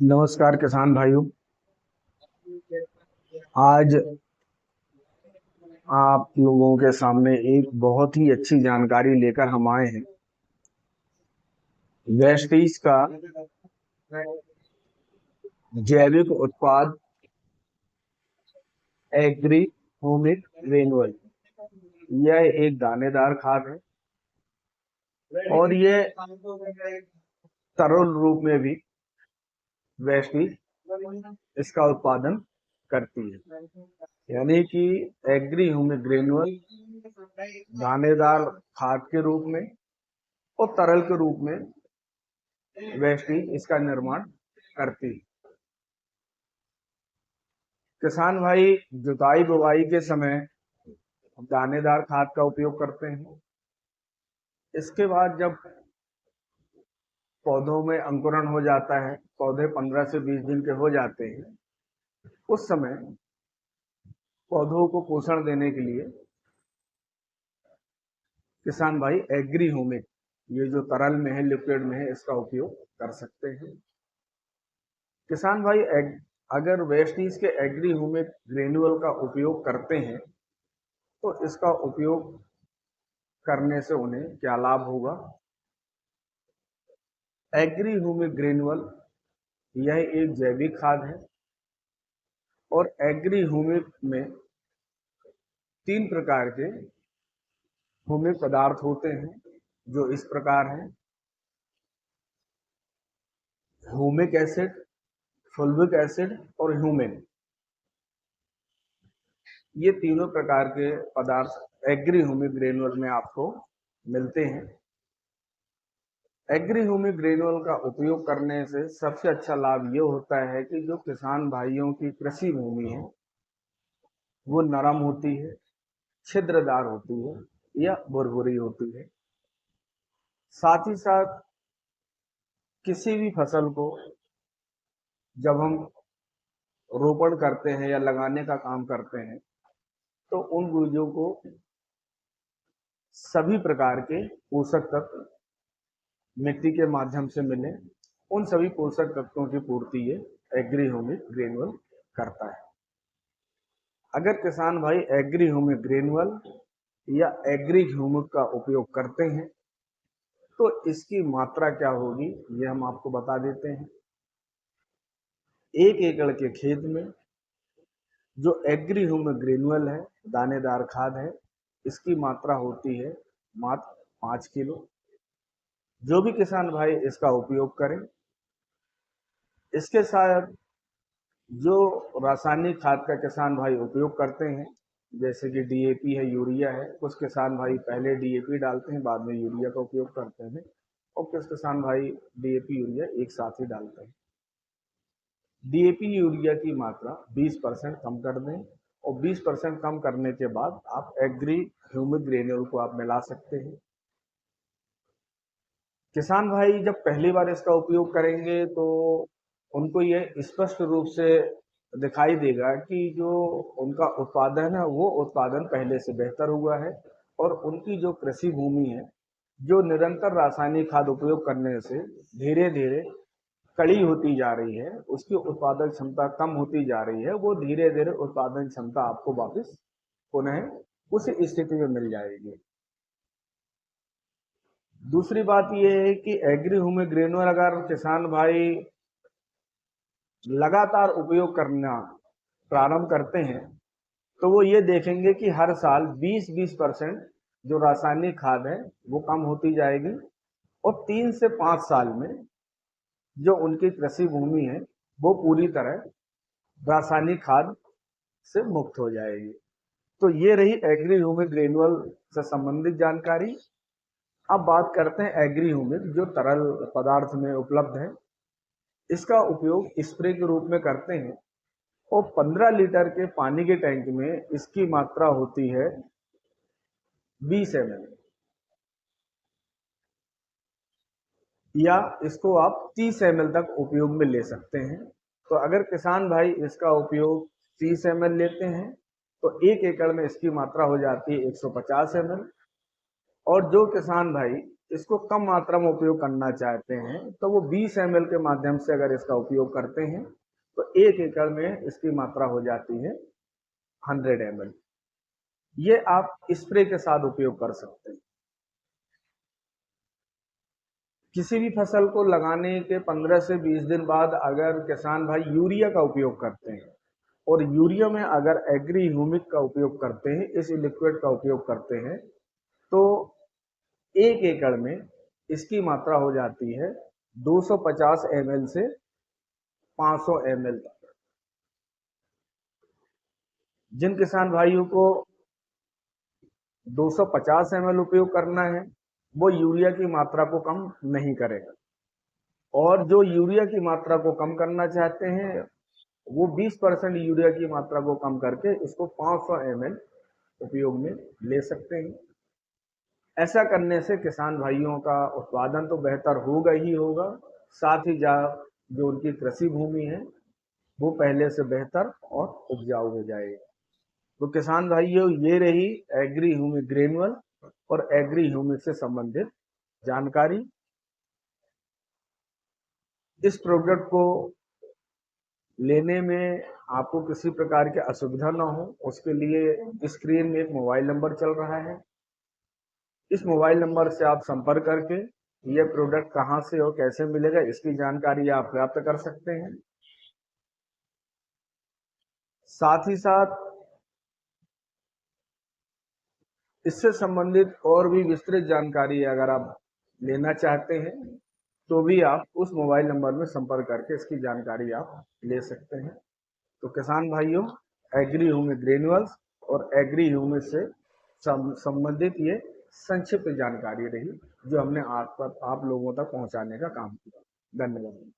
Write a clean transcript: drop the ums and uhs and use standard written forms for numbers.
नमस्कार किसान भाइयों। आज आप लोगों के सामने एक बहुत ही अच्छी जानकारी लेकर हम आए हैं। वेस्टीज का जैविक उत्पाद एग्री होमिक ग्रेनुअल। यह एक दानेदार खाद है और ये तरल रूप में भी वेस्टीज इसका उत्पादन करती है। यानी कि एग्री ह्यूमिक ग्रेनुअल दानेदार खाद के रूप में और तरल के रूप में वेस्टीज इसका निर्माण करती है। किसान भाई जुताई बुवाई के समय दानेदार खाद का उपयोग करते हैं। इसके बाद जब पौधों में अंकुरण हो जाता है, पौधे 15 से 20 दिन के हो जाते हैं, उस समय पौधों को पोषण देने के लिए किसान भाई एग्री ह्यूमिक, ये जो तरल में है, लिक्विड में है, इसका उपयोग कर सकते हैं। किसान भाई अगर वेस्टीज के एग्री ह्यूमिक ग्रेनुअल का उपयोग करते हैं तो इसका उपयोग करने से उन्हें क्या लाभ होगा। एग्री ह्यूमिक ग्रेनुअल यह एक जैविक खाद है और एग्री ह्यूमिक में 3 प्रकार के ह्यूमिक पदार्थ होते हैं जो इस प्रकार हैं: ह्यूमिक एसिड, फुल्विक एसिड और ह्यूमिन। ये तीनों प्रकार के पदार्थ एग्री ह्यूमिक ग्रेनुअल में आपको मिलते हैं। एग्री ह्यूमिक ग्रेनुअल का उपयोग करने से सबसे अच्छा लाभ ये होता है कि जो किसान भाइयों की कृषि भूमि है वो नरम होती है, छिद्रदार होती है या भुरभुरी होती है। साथ ही साथ किसी भी फसल को जब हम रोपण करते हैं या लगाने का काम करते हैं तो उन बीजों को सभी प्रकार के पोषक तत्व मिट्टी के माध्यम से मिले, उन सभी पोषक तत्वों की पूर्ति ये एग्री ह्यूमिक ग्रेनुअल करता है। अगर किसान भाई एग्री ह्यूमिक ग्रेनुअल या एग्री ह्यूमिक का उपयोग करते हैं तो इसकी मात्रा क्या होगी ये हम आपको बता देते हैं। 1 एकड़ के खेत में जो एग्री ह्यूमिक ग्रेनुअल है, दानेदार खाद है, इसकी मात्रा होती है मात्र 5 किलो। जो भी किसान भाई इसका उपयोग करें, इसके साथ जो रासायनिक खाद का किसान भाई उपयोग करते हैं जैसे कि डीएपी है, यूरिया है, कुछ किसान भाई पहले डीएपी डालते हैं बाद में यूरिया का उपयोग करते हैं और कुछ किसान भाई डीएपी यूरिया एक साथ ही डालते हैं। डीएपी यूरिया की मात्रा 20% कम कर दें और 20% कम करने के बाद आप एग्री ह्यूमिक ग्रेनुअल को आप मिला सकते हैं। किसान भाई जब पहली बार इसका उपयोग करेंगे तो उनको ये स्पष्ट रूप से दिखाई देगा कि जो उनका उत्पादन है वो उत्पादन पहले से बेहतर हुआ है और उनकी जो कृषि भूमि है जो निरंतर रासायनिक खाद उपयोग करने से धीरे धीरे कड़ी होती जा रही है, उसकी उत्पादन क्षमता कम होती जा रही है, वो धीरे धीरे उत्पादन क्षमता आपको वापस पुनः उसी स्थिति में मिल जाएगी। दूसरी बात यह है कि एग्री ह्यूमिक ग्रेनुअल अगर किसान भाई लगातार उपयोग करना प्रारंभ करते हैं तो वो ये देखेंगे कि हर साल 20-20% जो रासायनिक खाद है वो कम होती जाएगी और 3 से 5 साल में जो उनकी कृषि भूमि है वो पूरी तरह रासायनिक खाद से मुक्त हो जाएगी। तो ये रही एग्री ह्यूमिक ग्रेनुअल से संबंधित जानकारी। अब बात करते हैं एग्री ह्यूमिक जो तरल पदार्थ में उपलब्ध है। इसका उपयोग स्प्रे के रूप में करते हैं और 15 लीटर के पानी के टैंक में इसकी मात्रा होती है 20 ml या इसको आप 30 ml तक उपयोग में ले सकते हैं। तो अगर किसान भाई इसका उपयोग 30 ml लेते हैं तो 1 एकड़ में इसकी मात्रा हो जाती है 150 ml। और जो किसान भाई इसको कम मात्रा में उपयोग करना चाहते हैं तो वो 20 ml के माध्यम से अगर इसका उपयोग करते हैं तो 1 एकड़ में इसकी मात्रा हो जाती है 100 ml। ये आप स्प्रे के साथ उपयोग कर सकते हैं। किसी भी फसल को लगाने के 15 से 20 दिन बाद अगर किसान भाई यूरिया का उपयोग करते हैं और यूरिया में अगर एग्री ह्यूमिक का उपयोग करते हैं, इस लिक्विड का उपयोग करते हैं, तो 1 एकड़ में इसकी मात्रा हो जाती है 250 ml से 500 ml तक। जिन किसान भाइयों को 250 ml उपयोग करना है वो यूरिया की मात्रा को कम नहीं करेगा, और जो यूरिया की मात्रा को कम करना चाहते हैं वो 20% यूरिया की मात्रा को कम करके इसको 500 ml उपयोग में ले सकते हैं। ऐसा करने से किसान भाइयों का उत्पादन तो बेहतर होगा ही होगा, साथ ही जो उनकी कृषि भूमि है वो पहले से बेहतर और उपजाऊ हो जाएगी। तो किसान भाइयों, ये रही एग्री ह्यूमिक ग्रेनुअल और एग्री ह्यूमिक से संबंधित जानकारी। इस प्रोडक्ट को लेने में आपको किसी प्रकार की असुविधा ना हो, उसके लिए स्क्रीन में एक मोबाइल नंबर चल रहा है। इस मोबाइल नंबर से आप संपर्क करके ये प्रोडक्ट कहाँ से और कैसे मिलेगा इसकी जानकारी आप प्राप्त कर सकते हैं। साथ ही साथ इससे संबंधित और भी विस्तृत जानकारी अगर आप लेना चाहते हैं तो भी आप उस मोबाइल नंबर में संपर्क करके इसकी जानकारी आप ले सकते हैं। तो किसान भाइयों, एग्री ह्यूमिक ग्रेन्युअल्स और एग्री ह्यूमिक से संबंधित ये संक्षिप्त जानकारी रही जो हमने आप लोगों तक पहुंचाने का काम किया। धन्यवाद।